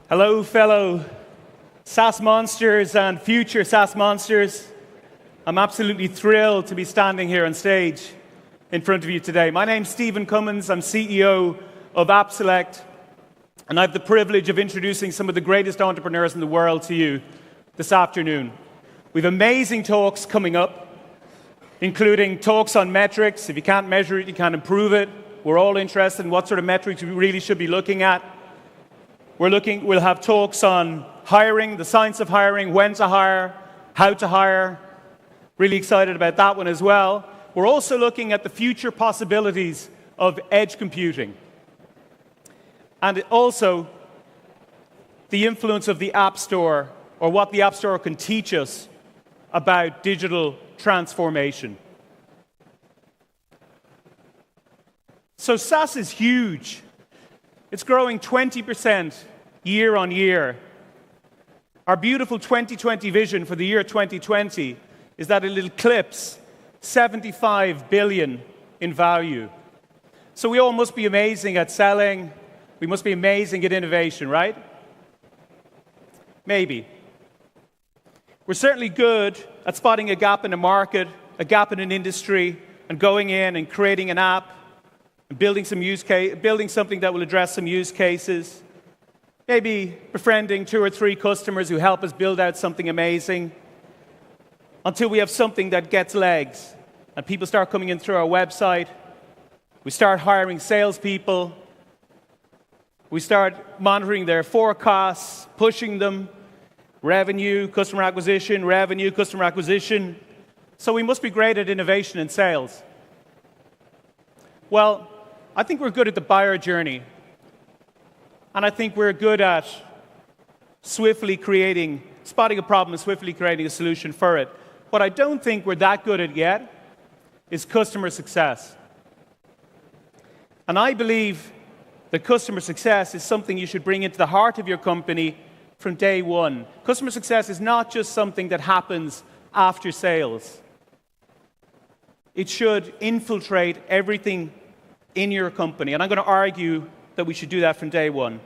Hello, fellow Saas Monsters and future Saas Monsters. I'm absolutely thrilled to be standing here on stage in front of you today. My name's Stephen Cummins. I'm CEO of AppSelekt, and I have the privilege of introducing some of the greatest entrepreneurs in the world to you this afternoon. We have amazing talks coming up, including talks on metrics. If you can't measure it, you can't improve it. We're all interested in what sort of metrics we really should be looking at. We'll have talks on hiring, the science of hiring, when to hire, how to hire. Really excited about that one as well. We're also looking at the future possibilities of edge computing. And also the influence of the App Store, or what the App Store can teach us about digital transformation. So SaaS is huge. It's growing 20% year on year. Our beautiful 2020 vision for the year 2020 is that it'll eclipse 75 billion in value. So we all must be amazing at selling. We must be amazing at innovation, right? Maybe. We're certainly good at spotting a gap in the market, a gap in an industry, and going in and creating an app, and building something that will address some use cases. Maybe befriending 2 or 3 customers who help us build out something amazing until we have something that gets legs and people start coming in through our website. We start hiring salespeople. We start monitoring their forecasts, pushing them. Revenue, customer acquisition, revenue, customer acquisition. So we must be great at innovation and sales. Well, I think we're good at the buyer journey. And I think we're good at spotting a problem and swiftly creating a solution for it. What I don't think we're that good at yet is customer success. And I believe that customer success is something you should bring into the heart of your company from day one. Customer success is not just something that happens after sales. It should infiltrate everything in your company. And I'm going to argue that we should do that from day one.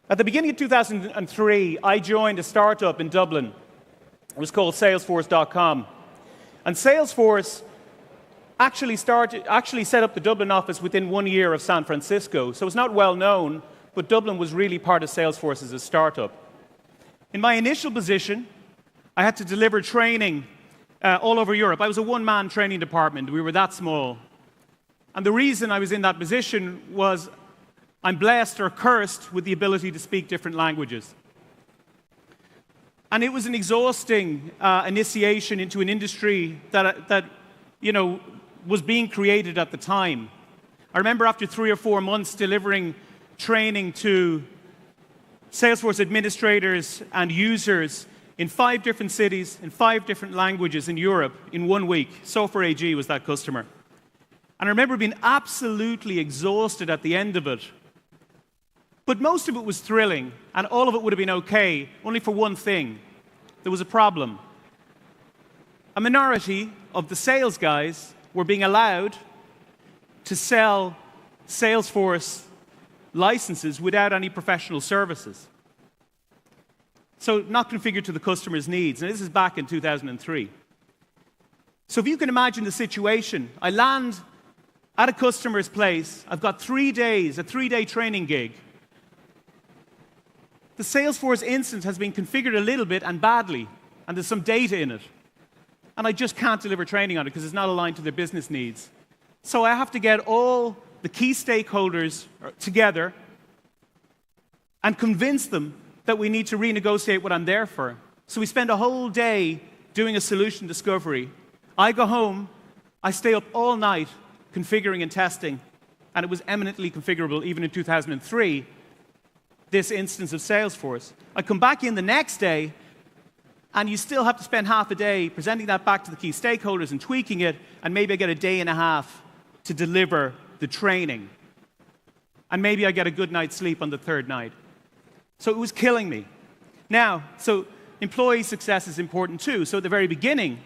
At the beginning of 2003, I joined a startup in Dublin. It was called Salesforce.com. And Salesforce actually set up the Dublin office within 1 year of San Francisco. So it's not well known, but Dublin was really part of Salesforce as a startup. In my initial position, I had to deliver training all over Europe. I was a one-man training department. We were that small. And the reason I was in that position was I'm blessed or cursed with the ability to speak different languages. And it was an exhausting initiation into an industry that was being created at the time. I remember after 3 or 4 months delivering training to Salesforce administrators and users in 5 different cities, in 5 different languages in Europe in 1 week. Software AG was that customer. And I remember being absolutely exhausted at the end of it. But most of it was thrilling, and all of it would have been okay, only for one thing. There was a problem. A minority of the sales guys were being allowed to sell Salesforce licenses without any professional services. So not configured to the customer's needs. And this is back in 2003. So if you can imagine the situation, I land at a customer's place. I've got 3 days, a 3-day training gig. The Salesforce instance has been configured a little bit and badly, and there's some data in it. And I just can't deliver training on it because it's not aligned to their business needs. So I have to get all the key stakeholders together and convince them that we need to renegotiate what I'm there for. So we spend a whole day doing a solution discovery. I go home, I stay up all night configuring and testing, and it was eminently configurable even in 2003, this instance of Salesforce. I come back in the next day, and you still have to spend half a day presenting that back to the key stakeholders and tweaking it, and maybe I get a day and a half to deliver the training. And maybe I get a good night's sleep on the 3rd night. So it was killing me. Now, so employee success is important too. So at the very beginning,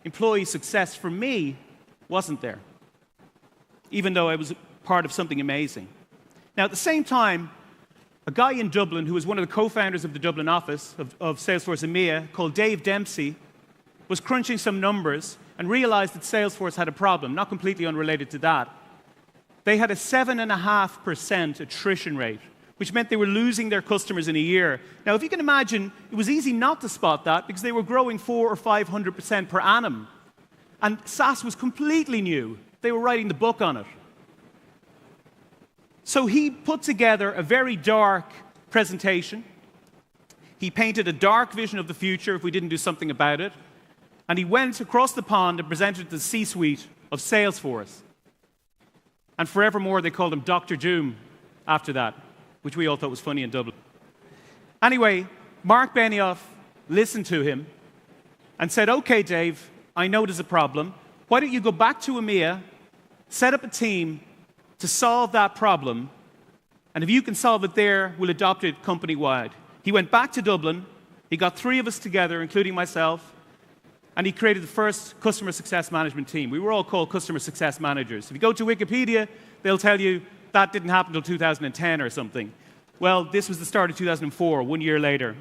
employee success for me wasn't there, even though I was part of something amazing. Now, at the same time, a guy in Dublin who was one of the co-founders of the Dublin office of Salesforce EMEA, called Dave Dempsey, was crunching some numbers and realized that Salesforce had a problem, not completely unrelated to that. They had a 7.5% attrition rate, which meant they were losing their customers in a year. Now, if you can imagine, it was easy not to spot that because they were growing 400 or 500% per annum. And SaaS was completely new. They were writing the book on it. So he put together a very dark presentation. He painted a dark vision of the future if we didn't do something about it. And he went across the pond and presented to the C-suite of Salesforce. And forevermore, they called him Dr. Doom after that, which we all thought was funny in Dublin. Anyway, Mark Benioff listened to him and said, "Okay, Dave, I know there's a problem. Why don't you go back to EMEA, set up a team to solve that problem, and if you can solve it there, we'll adopt it company-wide." He went back to Dublin. He got 3 of us together, including myself, and he created the first customer success management team. We were all called customer success managers. If you go to Wikipedia, they'll tell you that didn't happen until 2010 or something. Well, this was the start of 2004, 1 year later.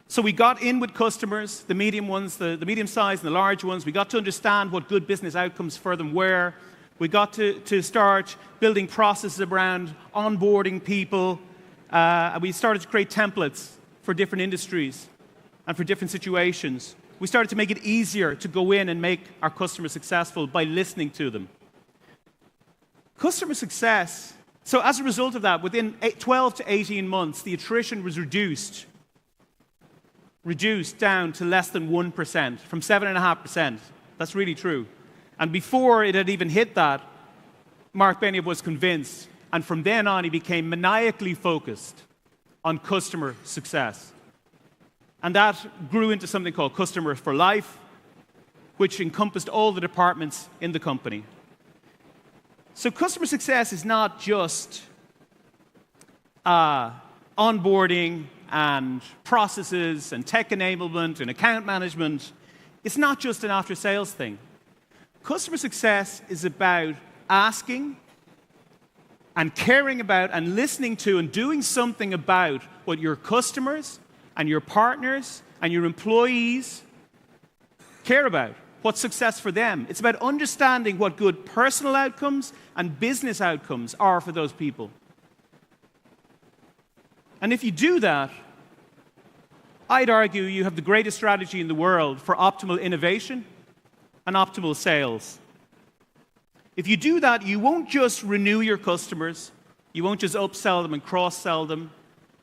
So we got in with customers, the medium ones, the medium-sized and the large ones. We got to understand what good business outcomes for them were. We got to start building processes around onboarding people. And we started to create templates for different industries and for different situations. We started to make it easier to go in and make our customers successful by listening to them. Customer success, so as a result of that, within 12 to 18 months, the attrition was reduced down to less than 1%, from 7.5%. That's really true. And before it had even hit that, Mark Benioff was convinced, and from then on, he became maniacally focused on customer success. And that grew into something called Customer for Life, which encompassed all the departments in the company. So customer success is not just onboarding and processes and tech enablement and account management. It's not just an after-sales thing. Customer success is about asking and caring about and listening to and doing something about what your customers and your partners and your employees care about. What's success for them? It's about understanding what good personal outcomes and business outcomes are for those people. And if you do that, I'd argue you have the greatest strategy in the world for optimal innovation and optimal sales. If you do that, you won't just renew your customers, you won't just upsell them and cross-sell them,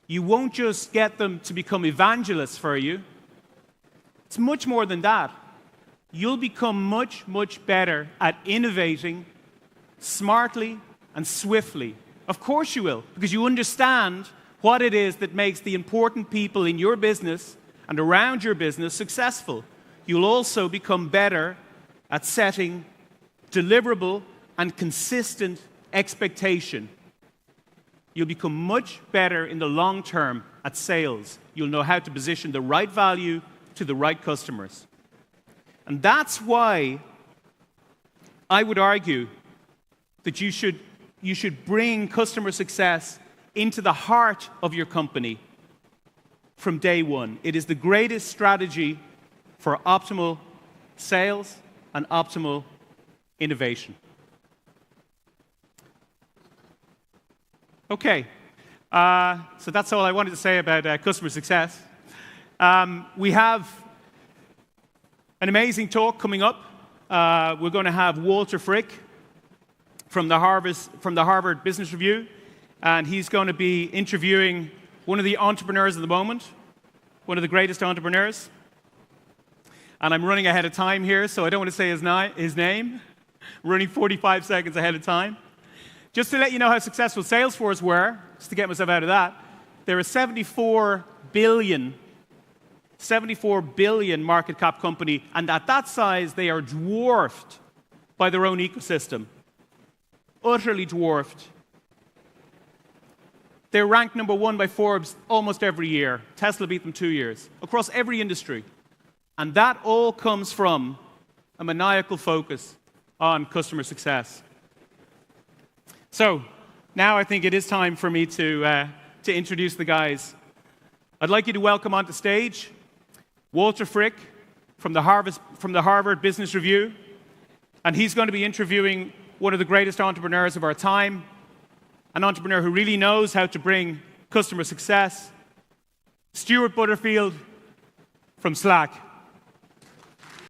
you won't just get them to become evangelists for you. It's much more than that. You'll become much, much better at innovating smartly and swiftly. Of course you will, because you understand what it is that makes the important people in your business and around your business successful. You'll also become better at setting deliverable and consistent expectation. You'll become much better in the long term at sales. You'll know how to position the right value to the right customers. And that's why I would argue that you should bring customer success into the heart of your company from day one. It is the greatest strategy for optimal sales and optimal innovation. Okay, so that's all I wanted to say about customer success. We have an amazing talk coming up. We're going to have Walter Frick from the Harvard Business Review, and he's going to be interviewing one of the entrepreneurs of the moment, one of the greatest entrepreneurs. And I'm running ahead of time here, so I don't want to say his name. I'm running 45 seconds ahead of time. Just to let you know how successful Salesforce were, just to get myself out of that, they're a 74 billion market cap company, and at that size, they are dwarfed by their own ecosystem. Utterly dwarfed. They're ranked number 1 by Forbes almost every year. Tesla beat them 2 years, across every industry. And that all comes from a maniacal focus on customer success. So, Now I think it is time for me to introduce the guys. I'd like you to welcome onto stage Walter Frick from the Harvard Business Review. And he's going to be interviewing one of the greatest entrepreneurs of our time, an entrepreneur who really knows how to bring customer success, Stuart Butterfield from Slack.